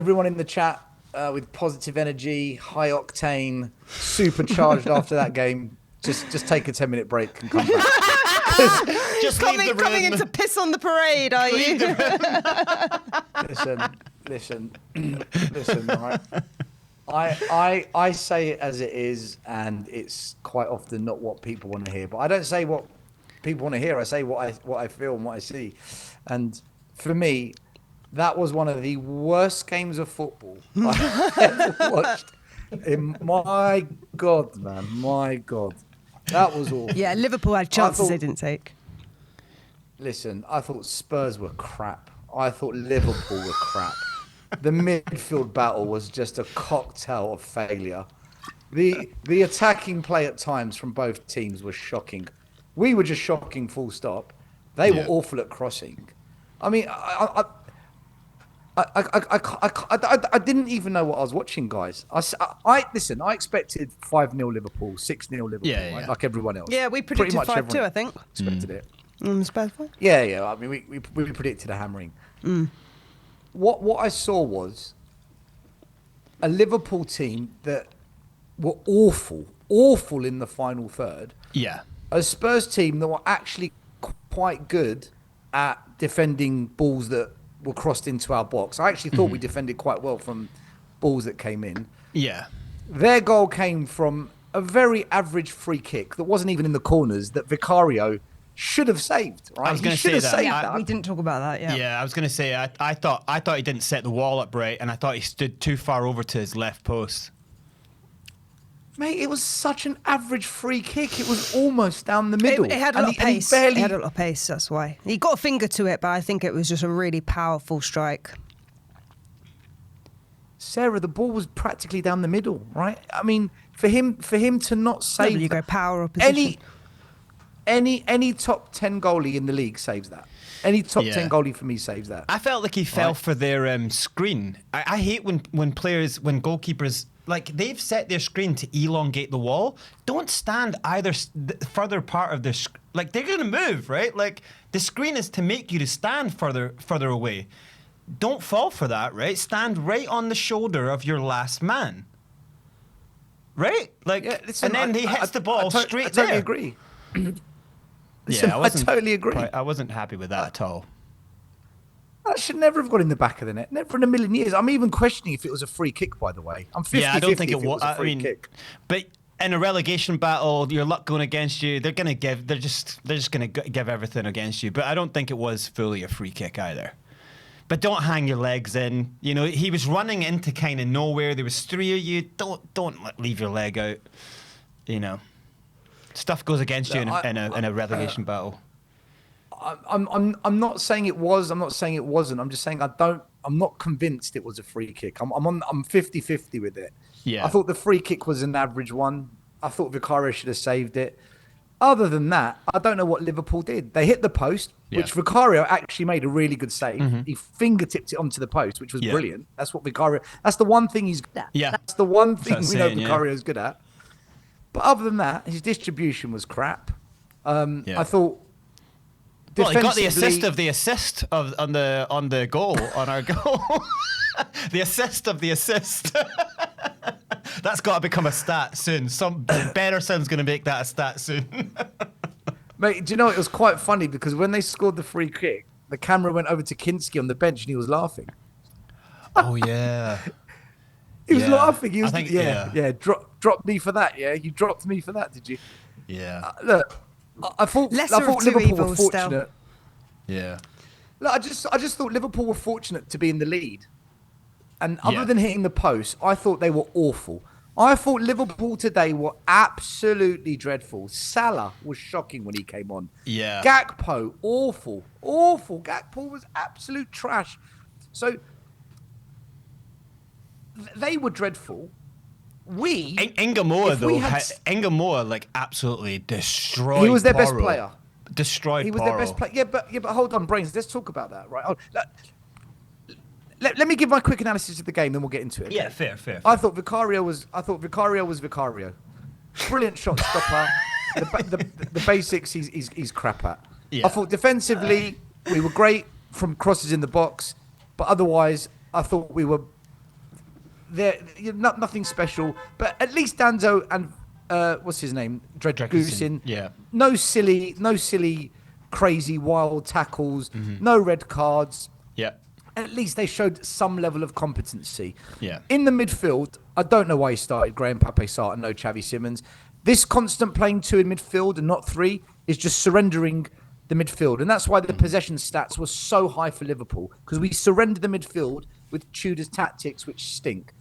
everyone in the chat with positive energy, high octane, supercharged after that game. Just take a 10-minute break and come back. Just coming in to piss on the parade, are you? Listen, right? I say it as it is, and it's quite often not what people want to hear. But I don't say what people want to hear. I say what I feel and what I see. And for me, that was one of the worst games of football I've ever watched. My God, man, my God. That was awful. Yeah, Liverpool had chances they didn't take. Listen, I thought Spurs were crap. I thought Liverpool were crap. The midfield battle was just a cocktail of failure. The attacking play at times from both teams was shocking. We were just shocking, full stop. They were awful at crossing. I mean, I didn't even know what I was watching, guys. Listen, I expected 5-0 Liverpool, 6-0 Liverpool, right? Like everyone else. Yeah, we predicted 5-2, I think. Expected it. Spurs 5? Yeah. I mean, we predicted a hammering. What I saw was a Liverpool team that were awful in the final third. Yeah. A Spurs team that were actually quite good at defending balls that were crossed into our box. I actually thought we defended quite well from balls that came in. Yeah. Their goal came from a very average free kick that wasn't even in the corners that Vicario should have saved. Right? I was going to say that. We didn't talk about that. Yeah. Yeah, I was going to say I thought he didn't set the wall up right, and I thought he stood too far over to his left post. Mate, it was such an average free kick. It was almost down the middle. It had a lot of pace. It had a lot of pace, that's why. He got a finger to it, but I think it was just a really powerful strike. Sarah, the ball was practically down the middle, right? I mean, for him to not save you go power opposition. Any top 10 goalie in the league saves that. Any top 10 goalie for me saves that. I felt like he fell for their screen. I hate when goalkeepers, like, they've set their screen to elongate the wall. Don't stand either further part of the like, they're going to move, right? Like, the screen is to make you to stand further away. Don't fall for that, right? Stand right on the shoulder of your last man. Right? Like, listen, and then he hits the ball straight there. I totally agree. Listen, I totally agree. I wasn't happy with that at all. That should never have got in the back of the net. Never in a million years. I'm even questioning if it was a free kick, by the way. I'm 50-50 I don't think it was a free kick. But in a relegation battle, your luck going against you, they're just going to give everything against you. But I don't think it was fully a free kick either. But don't hang your legs in. You know, he was running into kind of nowhere. There was three of you. Don't leave your leg out. You know, stuff goes against you in a relegation battle. I'm not saying it was. I'm not saying it wasn't. I'm just saying I'm not convinced it was a free kick. I'm 50-50 with it. Yeah. I thought the free kick was an average one. I thought Vicario should have saved it. Other than that, I don't know what Liverpool did. They hit the post, which Vicario actually made a really good save. He fingertipped it onto the post, which was brilliant. That's what Vicario. That's the one thing he's good at. Yeah. That's the one thing we know Vicario's good at. But other than that, his distribution was crap. I thought. Well, he got the assist of the assist on the goal on our goal. The assist of the assist. That's got to become a stat soon. Some Betterson's going to make that a stat soon. Mate, do you know, it was quite funny because when they scored the free kick, the camera went over to Kinski on the bench and he was laughing. Oh, yeah. He was laughing. He was, dropped me for that, yeah? You dropped me for that, did you? Yeah. Look, I thought Liverpool were fortunate. Yeah. Look, I just thought Liverpool were fortunate to be in the lead. And other than hitting the post, I thought they were awful. I thought Liverpool today were absolutely dreadful. Salah was shocking when he came on. Yeah. Gakpo, awful. Gakpo was absolute trash. So they were dreadful. Ingamoa like absolutely destroyed. He was their Porro. best player. Destroyed. He was Porro. their best player. Yeah, but hold on, Brains. Let's talk about that, right? Let me give my quick analysis of the game, then we'll get into it. Yeah, fair. I thought Vicario was Vicario. Brilliant shot stopper. the basics he's crap at. Yeah. I thought defensively we were great from crosses in the box, but otherwise I thought we were nothing special. But at least Danzo and what's his name, Dreadgoosin. Yeah. No silly, crazy, wild tackles. No red cards. Yeah. At least they showed some level of competency. Yeah. In the midfield, I don't know why he started Graham Pape Sarr and no Xavi Simons. This constant playing 2 in midfield and not 3 is just surrendering the midfield. And that's why the possession stats were so high for Liverpool, because we surrendered the midfield with Tudor's tactics, which stink.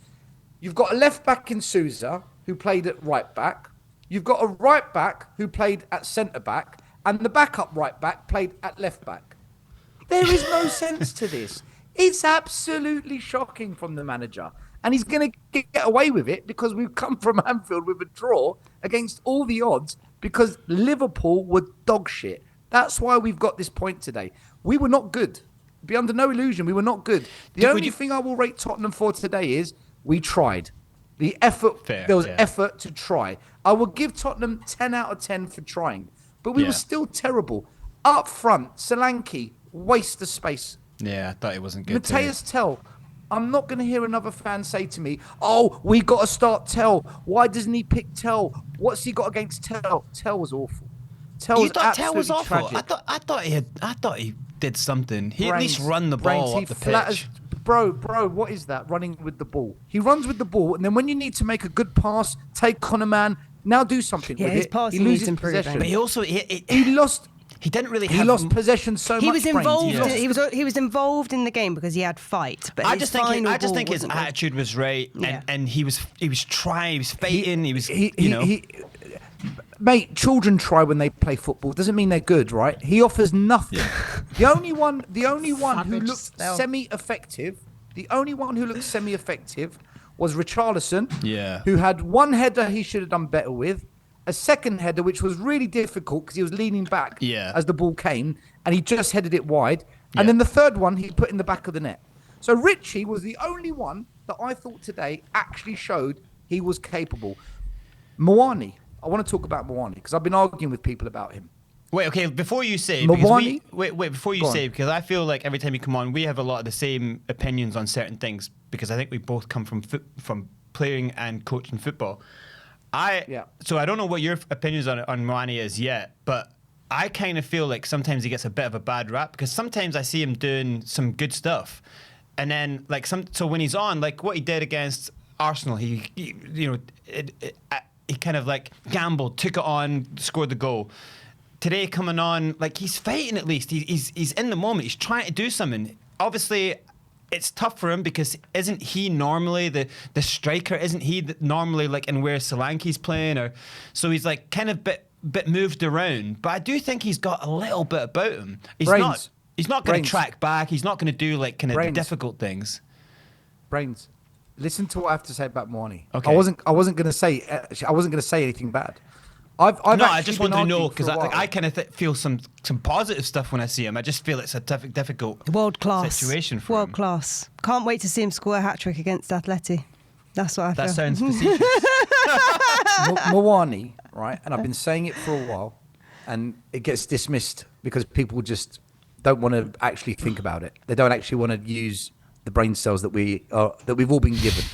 You've got a left back in Sousa who played at right back. You've got a right back who played at centre back, and the backup right back played at left back. There is no sense to this. It's absolutely shocking from the manager. And he's going to get away with it because we've come from Anfield with a draw against all the odds because Liverpool were dog shit. That's why we've got this point today. We were not good. Be under no illusion, we were not good. The only thing I will rate Tottenham for today is we tried. The effort, there was effort to try. I will give Tottenham 10 out of 10 for trying. But we were still terrible. Up front, Solanke, waste of space. Yeah, I thought it wasn't good. Mateus Tell. I'm not going to hear another fan say to me, "Oh, we got to start Tell. Why doesn't he pick Tell? What's he got against Tell?" Tell was awful. You thought Tell was awful? Tragic. I thought he did something. He at least run the ball up the pitch. Bro, what is that? Running with the ball. He runs with the ball, and then when you need to make a good pass, take on a man, now do something with his it. passing He loses needs possession. improving. But he also he lost. He didn't really. He lost possession so much. He was involved. Brains. He was involved in the game because he had fight. But I just think his good. attitude was right, and he was trying, he was fighting, Mate, children try when they play football. Doesn't mean they're good, right? He offers nothing. Yeah. The only one who looked semi-effective. The only one who looked semi-effective was Richarlison. Yeah. Who had one header he should have done better with, a second header which was really difficult because he was leaning back as the ball came, and he just headed it wide. And then the third one he put in the back of the net. So Richie was the only one that I thought today actually showed he was capable. Moani. I want to talk about Moani because I've been arguing with people about him. Wait, okay, before you say, before you say, because I feel like every time you come on, we have a lot of the same opinions on certain things because I think we both come from playing and coaching football. So I don't know what your opinions on Moani is yet, but I kind of feel like sometimes he gets a bit of a bad rap because sometimes I see him doing some good stuff, and then so when he's on, like what he did against Arsenal, he kind of like gambled, took it on, scored the goal. Today coming on, like he's fighting at least. He's in the moment. He's trying to do something. Obviously, it's tough for him because isn't he normally the striker? Isn't he normally like in where Solanke's playing? So he's like kind of bit moved around. But I do think he's got a little bit about him. He's not going to track back. He's not going to do like kind of difficult things. Brains. Listen to what I have to say about Moani. Okay. I wasn't going to say anything bad. I just want to know because I kind of feel some positive stuff when I see him. I just feel it's a difficult situation for him. World class. Can't wait to see him score a hat-trick against Atleti. That's what I feel. That sounds facetious. Moani, right? And I've been saying it for a while, and it gets dismissed because people just don't want to actually think about it. They don't actually want to use the brain cells that we've all been given.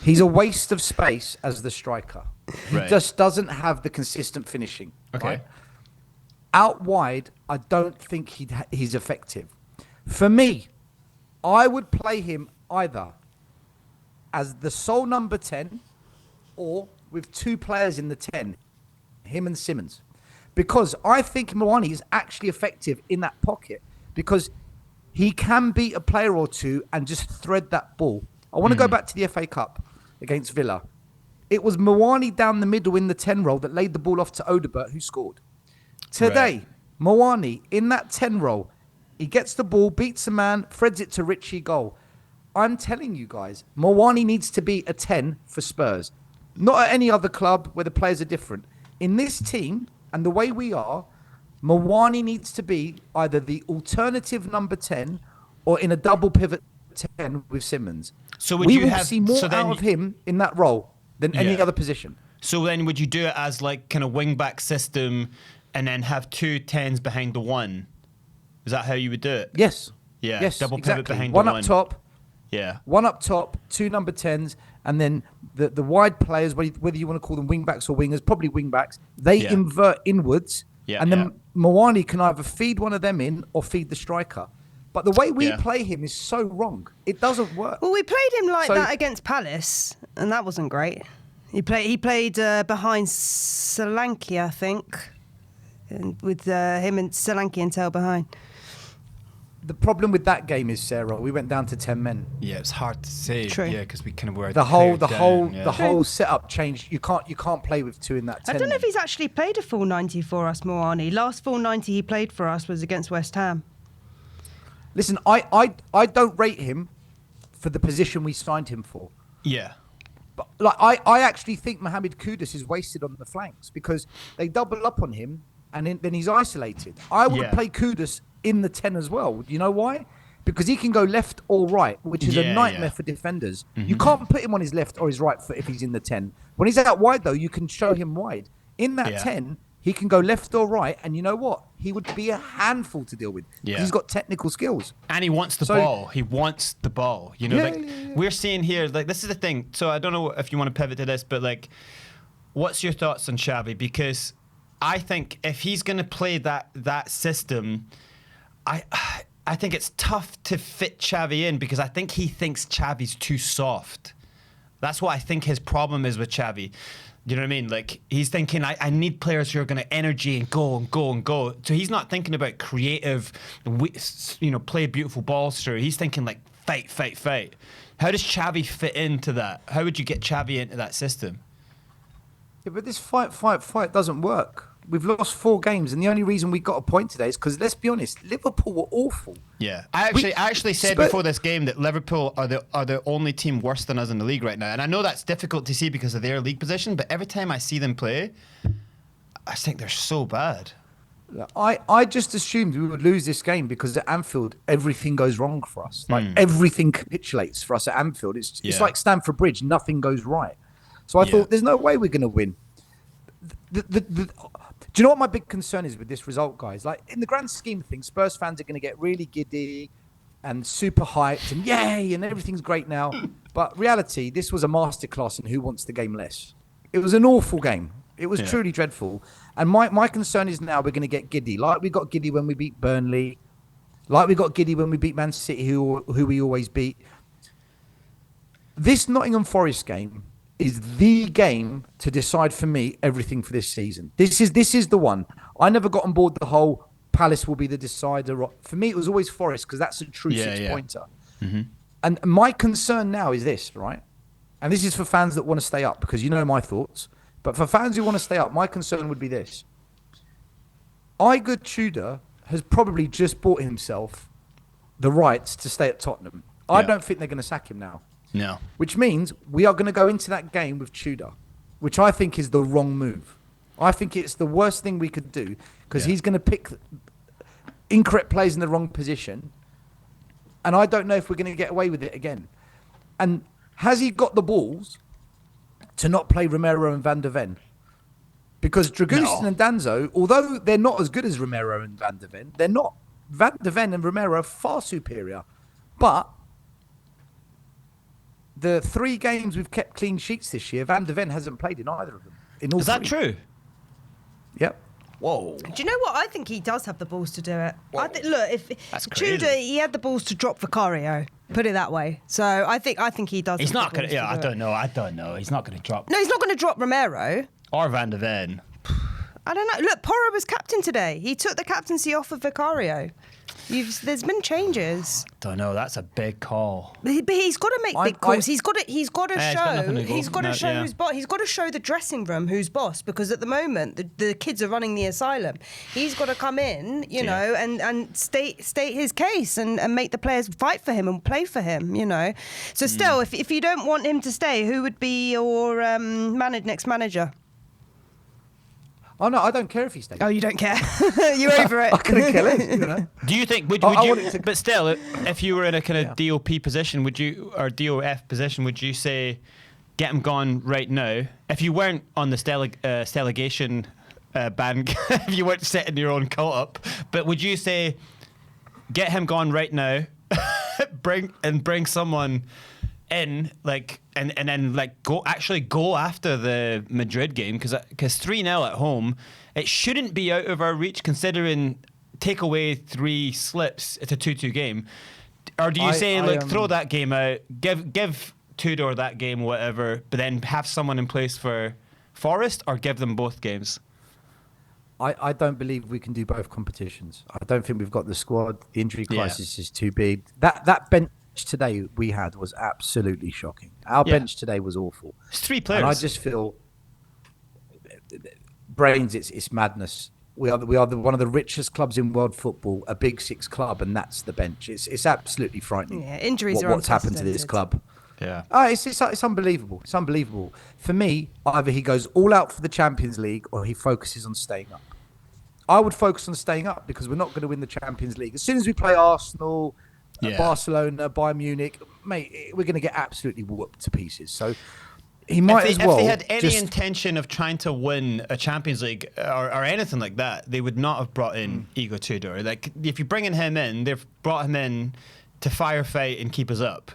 He's a waste of space as the striker. He just doesn't have the consistent finishing. Okay. Right? Out wide, I don't think he's effective. For me, I would play him either as the sole number 10 or with 2 players in the 10, him and Simmons. Because I think Moani is actually effective in that pocket because he can beat a player or two and just thread that ball. I want to go back to the FA Cup against Villa. It was Moani down the middle in the 10 role that laid the ball off to Odebert, who scored. Today, Moani in that 10 role, he gets the ball, beats a man, threads it to Richie, goal. I'm telling you guys, Moani needs to be a 10 for Spurs. Not at any other club where the players are different. In this team, and the way we are, Moani needs to be either the alternative number 10 or in a double pivot 10 with Simmons. So we will see more out of him in that role than any other position. So then would you do it as like kind of wing back system and then have 2 10s behind the 1? Is that how you would do it? Yes. Yeah. Yes, Double exactly. pivot behind one the 1. One up top. Yeah. One up top, two number 10s, and then the wide players, whether you want to call them wing backs or wingers, probably wing backs, they invert inwards, and then Moani can either feed one of them in or feed the striker. But the way we play him is so wrong. It doesn't work. Well, we played him like that against Palace, and that wasn't great. He played behind Solanke, I think, and with him and Solanke and Tel behind. The problem with that game is, Sarah, we went down to 10 men. Yeah, it's hard to say. True. Yeah, because we kind of were the whole setup changed. You can't play with two in that 10. I don't know if he's actually played a full 90 for us, Moani. Last full 90 he played for us was against West Ham. Listen, I don't rate him for the position we signed him for. Yeah. But like I actually think Mohamed Kudus is wasted on the flanks because they double up on him and then he's isolated. I would play Kudus in the 10 as well. Do you know why? Because he can go left or right, which is a nightmare for defenders. Mm-hmm. You can't put him on his left or his right foot if he's in the 10. When he's out wide, though, you can show him wide. In that 10, he can go left or right, and you know what? He would be a handful to deal with. Yeah. He's got technical skills. And he wants the ball. He wants the ball. You know, we're seeing here, like, this is the thing. So I don't know if you want to pivot to this, but, like, what's your thoughts on Xavi? Because I think if he's going to play that system, I think it's tough to fit Xavi in because I think he thinks Xavi's too soft. That's what I think his problem is with Xavi. You know what I mean? Like, he's thinking, I need players who are going to energy and go and go and go. So he's not thinking about creative, play beautiful balls through. He's thinking, like, fight, fight, fight. How does Xavi fit into that? How would you get Xavi into that system? Yeah, but this fight doesn't work. We've lost 4 games, and the only reason we got a point today is because, let's be honest, Liverpool were awful. Yeah, I actually said before this game that Liverpool are the only team worse than us in the league right now, and I know that's difficult to see because of their league position. But every time I see them play, I think they're so bad. I just assumed we would lose this game because at Anfield everything goes wrong for us. Like everything capitulates for us at Anfield. It's like Stamford Bridge, nothing goes right. So I thought, there's no way we're going to win. Do you know what my big concern is with this result, guys? Like, in the grand scheme of things, Spurs fans are going to get really giddy and super hyped and yay, and everything's great now. But reality, this was a masterclass in who wants the game less. It was an awful game. It was truly dreadful. And my concern is now we're going to get giddy. Like we got giddy when we beat Burnley. Like we got giddy when we beat Man City, who we always beat. This Nottingham Forest game is the game to decide for me everything for this season. This is the one. I never got on board the whole Palace will be the decider. For me, it was always Forest because that's a true 6-pointer. Mm-hmm. And my concern now is this, right? And this is for fans that want to stay up because you know my thoughts. But for fans who want to stay up, my concern would be this. Igor Tudor has probably just bought himself the rights to stay at Tottenham. I don't think they're going to sack him now. No. Which means we are going to go into that game with Tudor, which I think is the wrong move. I think it's the worst thing we could do because he's going to pick incorrect players in the wrong position. And I don't know if we're going to get away with it again. And has he got the balls to not play Romero and Van der Ven? Because Dragusin and Danzo, although they're not as good as Romero and Van der Ven, they're not. Van der Ven and Romero are far superior. But the 3 games we've kept clean sheets this year, Van der Ven hasn't played in either of them. Is that true? Yep. Whoa. Do you know what? I think he does have the balls to do it. Look, if Tudor, he had the balls to drop Vicario. Put it that way. So I think he does. He's not going to. Yeah, I don't know. He's not going to drop. No, he's not going to drop Romero or Van der Ven. I don't know. Look, Porro was captain today. He took the captaincy off of Vicario. There's been changes. Don't know. That's a big call. But he's got to make big calls. He's got to show. He's got to show who's boss. He's got to show the dressing room who's boss because at the moment the kids are running the asylum. He's got to come in, you know, and state his case and make the players fight for him and play for him, you know. So still, if you don't want him to stay, who would be your next manager? Oh no, I don't care if he stays. Oh, you don't care? You're over it. I couldn't care less. You know? Do you think? Would you? But still, if you were in a kind of DOP position, would you, or DOF position, would you say, get him gone right now? If you weren't on the Relegation ban, if you weren't setting your own cult up, but would you say, get him gone right now, bring someone in, like, and then like go after the Madrid game, because 3-0 at home, it shouldn't be out of our reach considering take away 3 slips, it's a 2-2 game. Or do you throw that game out, give Tudor that game, whatever, but then have someone in place for Forest, or give them both games? I don't believe we can do both competitions. I don't think we've got the squad. The injury crisis is too big. That bench today we had was absolutely shocking. Our bench today was awful. It's 3 players. And I just feel, brains, it's madness. We are one of the richest clubs in world football, a Big Six club, and that's the bench. It's absolutely frightening. Yeah, injuries are what's happened to this club. Yeah. It's unbelievable. It's unbelievable. For me, either he goes all out for the Champions League or he focuses on staying up. I would focus on staying up because we're not going to win the Champions League. As soon as we play Arsenal, Barcelona, Bayern Munich, mate, we're going to get absolutely whooped to pieces. So he might as well. If they had any intention of trying to win a Champions League or anything like that, they would not have brought in Igor Tudor. Like, if you're bringing him in, they've brought him in to firefight and keep us up.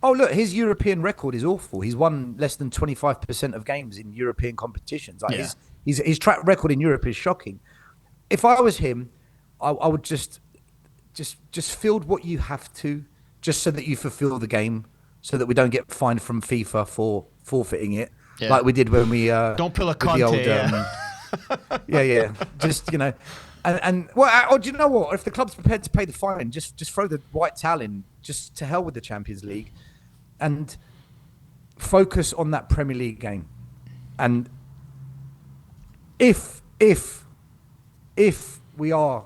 Oh, look, his European record is awful. He's won less than 25% of games in European competitions. Like, his track record in Europe is shocking. If I was him, I would just field what you have to, just so that you fulfill the game, so that we don't get fined from FIFA for forfeiting it, like we did when we don't pull a Conte. Just, you know, and well, or do you know what? If the club's prepared to pay the fine, just throw the white towel in. Just to hell with the Champions League, and focus on that Premier League game. And if we are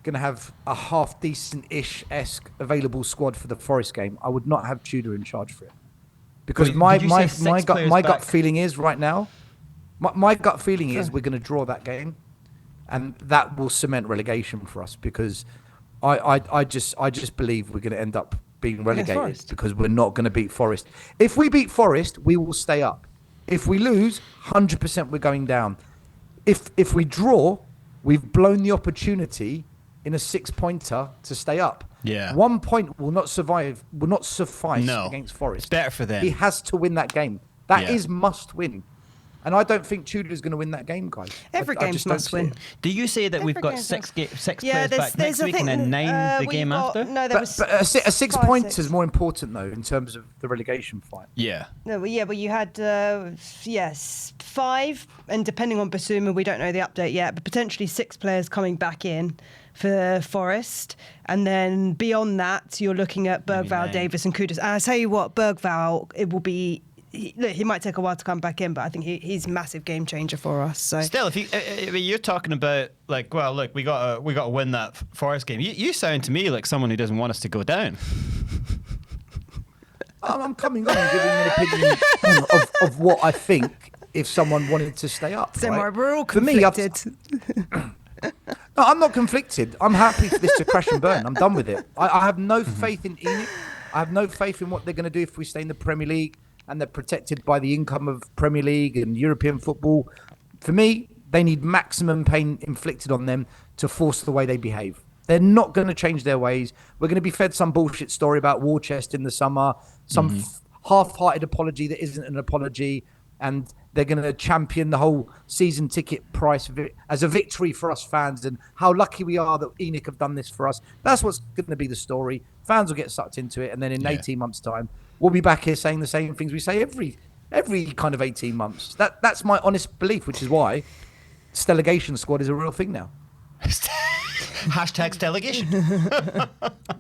going to have a half decent-ish-esque available squad for the Forest game, I would not have Tudor in charge for it, because my gut feeling is right now, my gut feeling is we're going to draw that game, and that will cement relegation for us, because I just believe we're going to end up being relegated because we're not going to beat Forest. If we beat Forest, we will stay up. If we lose, 100% we're going down. If we draw, we've blown the opportunity in a 6-pointer to stay up. Yeah. 1 point will not suffice against Forest. It's better for them. He has to win that game. That is must win. And I don't think Tudor is going to win that game, guys. Every game's must win. Do you say that we've got six players back next week and then 9 the game after? No, but a 6 points is more important, though, in terms of the relegation fight. Yeah. No, but you had 5, and depending on Basuma, we don't know the update yet, but potentially 6 players coming back in for Forest, and then beyond that, you're looking at Bergvall, Davis, and Kudus. And I tell you what, Bergvall, it will be. He might take a while to come back in, but I think he's a massive game changer for us. So still, if you're talking about, like, well, look, we got to win that Forest game. You sound to me like someone who doesn't want us to go down. I'm coming on and giving an opinion of what I think if someone wanted to stay up. So right? we're all conflicted. No, I'm not conflicted. I'm happy for this to crash and burn. I'm done with it. I have no faith in ENIC. I have no faith in what they're going to do if we stay in the Premier League and they're protected by the income of Premier League and European football. For me, they need maximum pain inflicted on them to force the way they behave. They're not going to change their ways. We're going to be fed some bullshit story about war chest in the summer, some half-hearted apology that isn't an apology, and they're going to champion the whole season ticket price as a victory for us fans and how lucky we are that ENIC have done this for us. That's what's going to be the story. Fans will get sucked into it, and then in 18 months' time, we'll be back here saying the same things we say every kind of 18 months. That's my honest belief, which is why Steligation squad is a real thing now. Hashtag Steligation.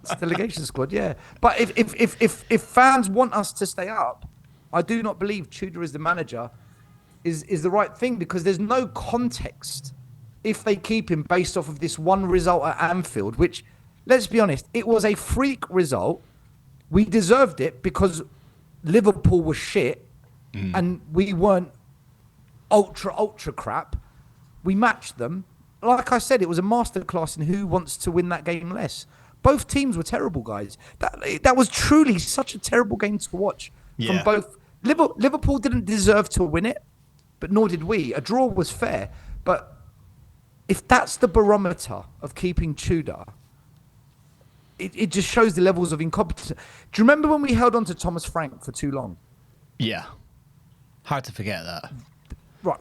Steligation squad, yeah. But if fans want us to stay up, I do not believe Tudor as the manager is the right thing, because there's no context if they keep him based off of this one result at Anfield, which, let's be honest, it was a freak result. We deserved it because Liverpool was shit and we weren't ultra crap. We matched them. Like I said, it was a masterclass in who wants to win that game less. Both teams were terrible, guys. That was truly such a terrible game to watch from both. Liverpool didn't deserve to win it, but nor did we. A draw was fair. But if that's the barometer of keeping Tudor, it just shows the levels of incompetence. Do you remember when we held on to Thomas Frank for too long? Yeah. Hard to forget that.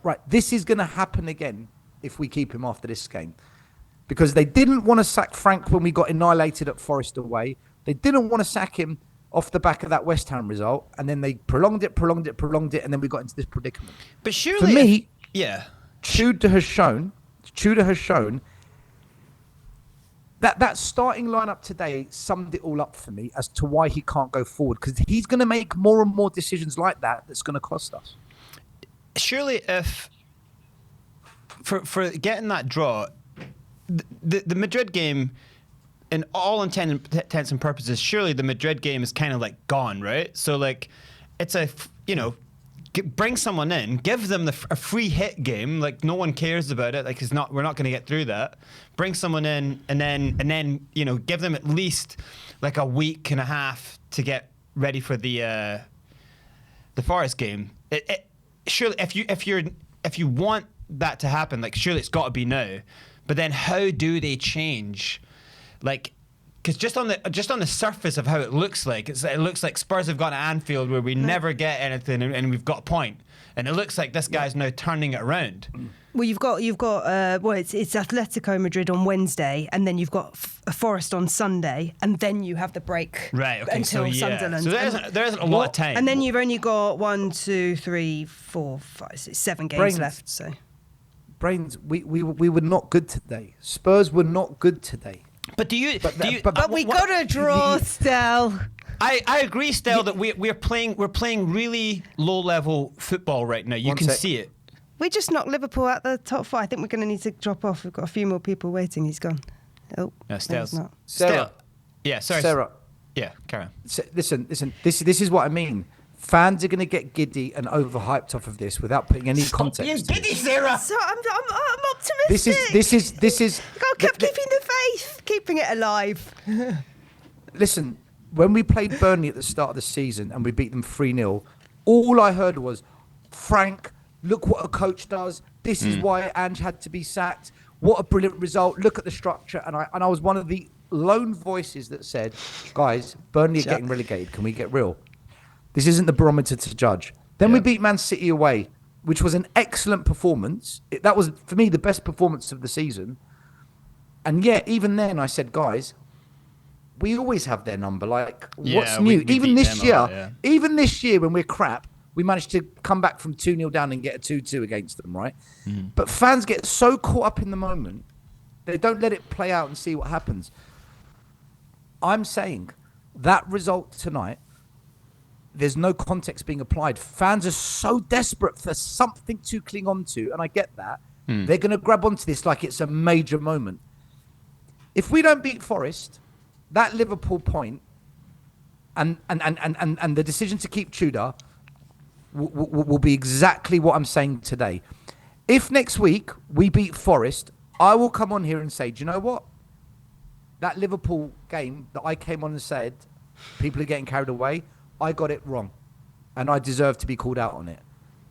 Right. This is going to happen again if we keep him after this game. Because they didn't want to sack Frank when we got annihilated at Forest away. They didn't want to sack him off the back of that West Ham result. And then they prolonged it. And then we got into this predicament. But surely... For me, yeah. Tudor has shown that starting lineup today summed it all up for me as to why he can't go forward. Because he's going to make more and more decisions like that that's going to cost us. Surely if... For getting that draw... The Madrid game, in all intents and purposes, surely the Madrid game is kind of like gone, right? So like, it's bring someone in, give them a free hit game, like no one cares about it, like we're not going to get through that. Bring someone in and then give them at least like a week and a half to get ready for the Forest game. Surely if you want that to happen, like surely it's got to be now. But then, how do they change? Like, because just on the surface of how it looks like, it looks like Spurs have gone to Anfield where we never get anything, and we've got a point. And it looks like this guy's now turning it around. Well, you've got it's Atletico Madrid on Wednesday, and then you've got Forest on Sunday, and then you have the break until Sunderland. So there isn't a lot of time. And then you've only got 1, 2, 3, 4, 5, 6, 7 games left. So. Brains, we were not good today. Spurs were not good today. But But we got a draw, Stel. I agree, Stel, that we're playing really low level football right now. You can see it. We just knocked Liverpool out the top 4. I think we're going to need to drop off. We've got a few more people waiting. He's gone. Oh, no, Stel's not. Sarah. Yeah, sorry. Sarah. Yeah, carry on. Listen. This is what I mean. Fans are going to get giddy and overhyped off of this without putting any context. You're giddy, Sarah. So I'm optimistic. This is. Keep keeping the faith, keeping it alive. Listen, when we played Burnley at the start of the season and we beat them 3-0, all I heard was, Frank, look what a coach does. This is why Ange had to be sacked. What a brilliant result. Look at the structure. And I was one of the lone voices that said, guys, Burnley are getting relegated. Can we get real? This isn't the barometer to judge. Then we beat Man City away, which was an excellent performance. That was, for me, the best performance of the season. And yet, even then, I said, guys, we always have their number. Like, what's new? Even this year, when we're crap, we managed to come back from 2-0 down and get a 2-2 against them, right? But fans get so caught up in the moment, they don't let it play out and see what happens. I'm saying that result tonight, there's no context being applied. Fans are so desperate for something to cling on to, and I get that. They're going to grab onto this like it's a major moment. If we don't beat Forest, that Liverpool point and the decision to keep Tudor will be exactly what I'm saying today. If next week we beat Forest, I will come on here and say, do you know what? That Liverpool game that I came on and said, people are getting carried away, I got it wrong, and I deserve to be called out on it,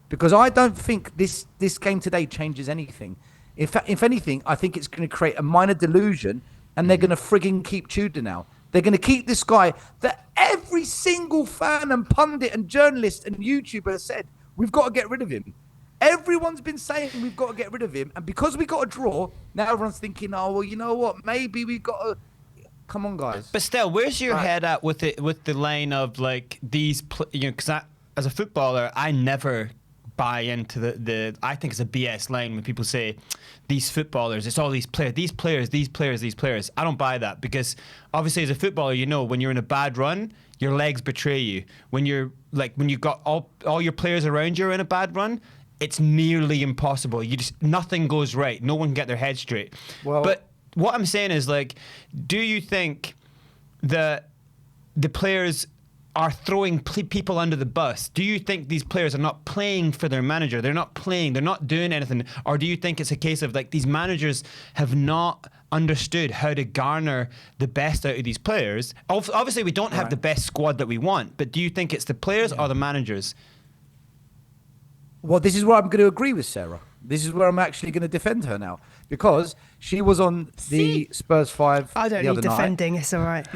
because I don't think this game today changes anything. If anything, I think it's going to create a minor delusion, and they're going to frigging keep Tudor now. They're going to keep this guy that every single fan and pundit and journalist and YouTuber has said, we've got to get rid of him. Everyone's been saying we've got to get rid of him, and because we got a draw, now everyone's thinking, oh well, you know what? Maybe we've got to. Come on, guys. But still, where's your head at with the line of like these? Because as a footballer, I never buy into the. I think it's a BS line when people say these footballers. It's all these players. I don't buy that, because obviously as a footballer, when you're in a bad run, your legs betray you. When you've got all your players around you are in a bad run, it's nearly impossible. Nothing goes right. No one can get their head straight. But what I'm saying is, like, do you think that the players are throwing people under the bus? Do you think these players are not playing for their manager? They're not playing. They're not doing anything. Or do you think it's a case of, like, these managers have not understood how to garner the best out of these players? Obviously, we don't have the best squad that we want, but do you think it's the players or the managers? Well, this is where I'm going to agree with Sarah. This is where I'm actually going to defend her now, because she was on the Spurs 5 I don't the need other defending. It's all right.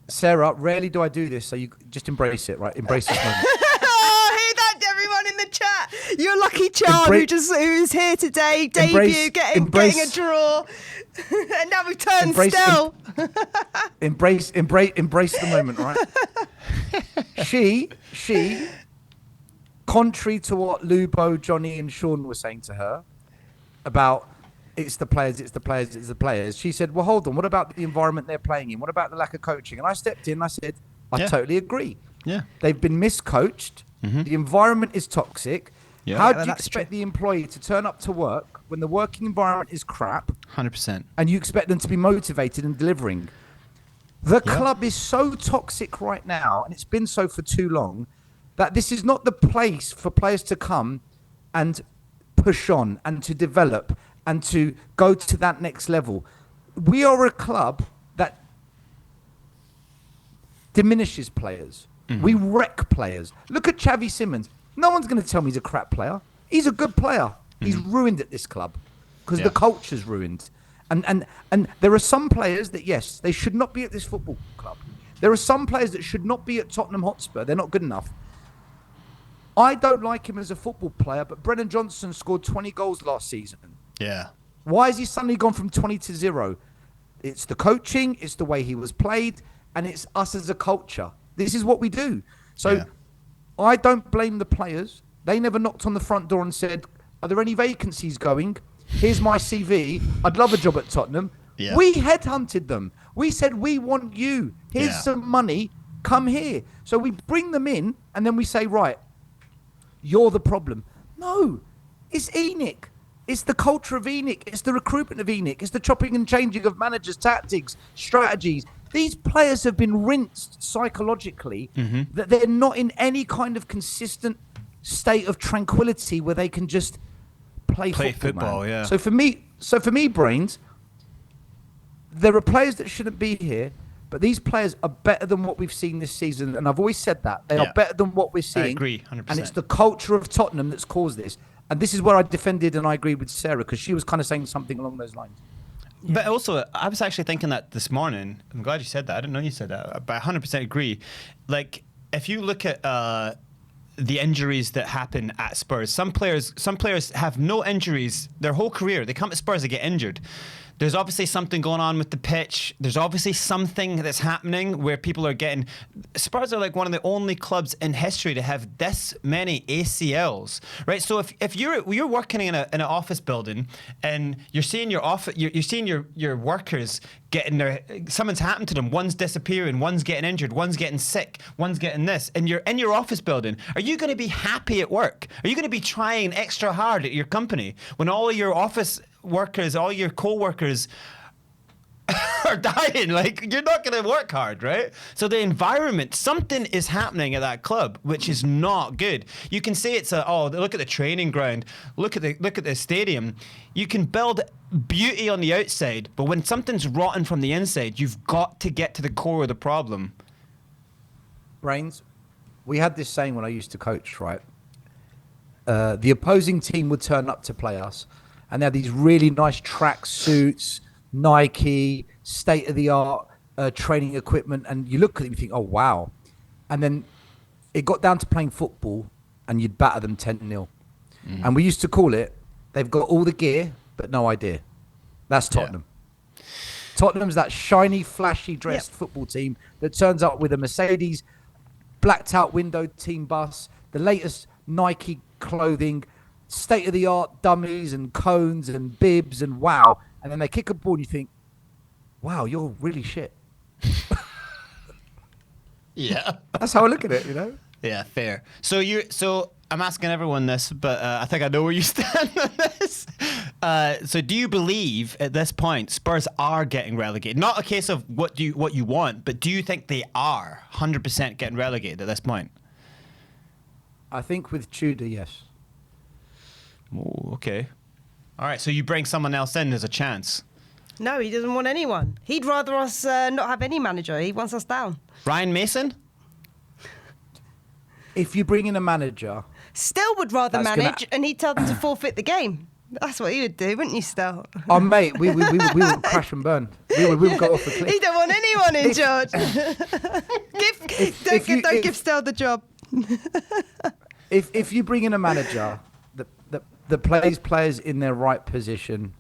Sarah, rarely do I do this, so you just embrace it, right? Embrace this moment. Oh, hear that, everyone in the chat. You're lucky, Charles, who's here today. Debut, getting a draw. And now we've turned Stel. Embrace the moment, right? She, contrary to what Lubo, Johnny, and Sean were saying to her about it's the players, she said, well, hold on, what about the environment they're playing in? What about the lack of coaching? And I stepped in and I said, I totally agree. Yeah. They've been miscoached. Mm-hmm. The environment is toxic. Yeah. How do you expect the employee to turn up to work when the working environment is crap? 100%. And you expect them to be motivated and delivering? The club is so toxic right now, and it's been so for too long, that this is not the place for players to come and push on and to develop and to go to that next level. We are a club that diminishes players. Mm-hmm. We wreck players. Look at Xavi Simons. No one's going to tell me he's a crap player. He's a good player. Mm-hmm. He's ruined at this club because the culture's ruined. And there are some players that, yes, they should not be at this football club. There are some players that should not be at Tottenham Hotspur. They're not good enough. I don't like him as a football player, but Brennan Johnson scored 20 goals last season. Yeah. Why has he suddenly gone from 20 to 0? It's the coaching, it's the way he was played, and it's us as a culture. This is what we do. So I don't blame the players. They never knocked on the front door and said, are there any vacancies going? Here's my CV. I'd love a job at Tottenham. Yeah. We headhunted them. We said, we want you. Here's some money. Come here. So we bring them in, and then we say, right, you're the problem. No, it's ENIC. It's the culture of ENIC. It's the recruitment of ENIC. It's the chopping and changing of managers' tactics, strategies. These players have been rinsed psychologically that they're not in any kind of consistent state of tranquility where they can just play football. Yeah. So for me, Brains, there are players that shouldn't be here, but these players are better than what we've seen this season, and I've always said that. They are better than what we're seeing. I agree, 100%. And it's the culture of Tottenham that's caused this. And this is where I defended and I agreed with Sarah, because she was kind of saying something along those lines. Yeah. But also, I was actually thinking that this morning. I'm glad you said that. I didn't know you said that, but I 100% agree. Like, if you look at the injuries that happen at Spurs, some players have no injuries their whole career. They come to Spurs, they get injured. There's obviously something going on with the pitch. There's obviously something that's happening where people are getting... Spurs are like one of the only clubs in history to have this many ACLs, right? So if you're working in an office building and you're seeing you're seeing your workers getting something's happened to them. One's disappearing, one's getting injured, one's getting sick, one's getting this, and you're in your office building. Are you going to be happy at work? Are you going to be trying extra hard at your company when all of your office workers, all your co-workers are dying? Like, you're not going to work hard, right? So the environment, something is happening at that club which is not good. You can say it's look at the training ground, look at the stadium. You can build beauty on the outside, but when something's rotten from the inside, you've got to get to the core of the problem. Brains, we had this saying when I used to coach, right? The opposing team would turn up to play us, and they had these really nice track suits, Nike, state-of-the-art training equipment, and you look at it and you think, oh, wow. And then it got down to playing football, and you'd batter them 10-0. And we used to call it, they've got all the gear, but no idea. That's Tottenham. Yeah. Tottenham's that shiny, flashy dressed football team that turns up with a Mercedes, blacked-out window team bus, the latest Nike clothing, state-of-the-art dummies and cones and bibs, and wow. And then they kick a ball and you think, wow, you're really shit. Yeah. That's how I look at it, you know? Yeah, fair. So I'm asking everyone this, but I think I know where you stand on this. So do you believe at this point Spurs are getting relegated? Not a case of what you want, but do you think they are 100% getting relegated at this point? I think with Tudor, yes. Oh, okay. All right, so you bring someone else in, there's a chance. No, he doesn't want anyone. He'd rather us not have any manager. He wants us down. Ryan Mason? If you bring in a manager Still would rather That's manage, and he'd tell them to forfeit the game. That's what he would do, wouldn't you, Stel? Oh, mate, we would crash and burn. We would go off the cliff. He don't want anyone in charge. Don't give Stel the job. If you bring in a manager that plays players in their right position,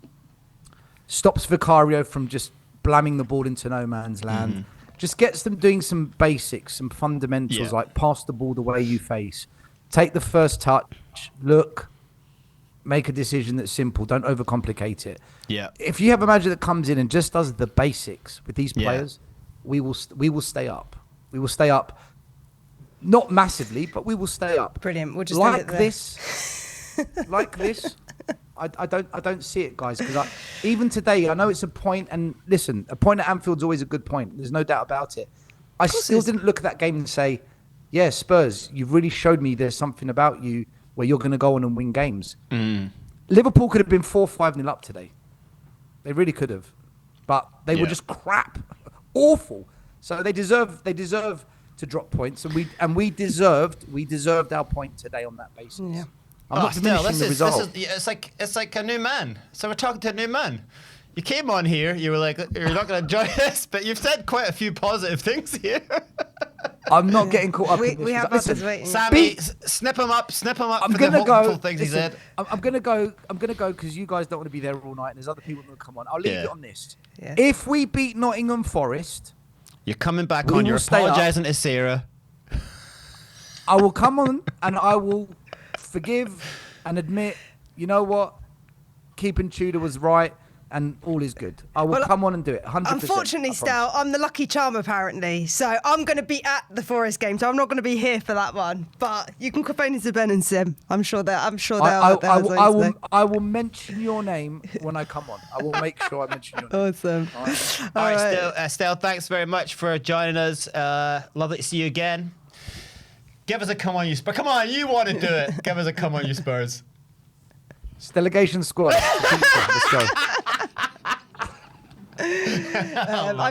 stops Vicario from just blamming the ball into no man's land, just gets them doing some basics, some fundamentals, like pass the ball the way you face, take the first touch, look, make a decision that's simple, don't overcomplicate it. Yeah. If you have a manager that comes in and just does the basics with these players, we will stay up. We will stay up. Not massively, but we will stay up. Brilliant. We'll just like this. Like this. I don't see it, guys, because even today, I know it's a point, and listen, a point at Anfield's always a good point. There's no doubt about it. I still didn't look at that game and say, yeah, Spurs, you've really showed me there's something about you where you're going to go on and win games. Liverpool could have been 4-5-0 up today. They really could have. But they were just crap. Awful. So they deserve to drop points, and we deserved our point today on that basis. Yeah. I'm not diminishing the result. It's like a new man. So we're talking to a new man. You came on here, you were like, you're not going to enjoy this, but you've said quite a few positive things here. I'm not getting caught up in this. We have others waiting. Sammy, snip him up I'm for gonna the hopeful things he said. I'm going to go because you guys don't want to be there all night and there's other people that will come on. I'll leave it on this. Yeah. If we beat Nottingham Forest... You're coming back on, you're apologising to Sarah. I will come on and I will forgive and admit, you know what, keeping Tudor was right and all is good. I will come on and do it, 100%. Unfortunately, Stel, I'm the lucky charm apparently, so I'm going to be at the Forest game, so I'm not going to be here for that one. But you can complain to Ben and Sim. I will mention your name when I come on. I will make sure I mention your name. Awesome. All right, Stel, thanks very much for joining us. Lovely to see you again. Give us a come on, you Spurs. Come on, you want to do it. Give us a come on, you Spurs. Delegation squad. Let's go.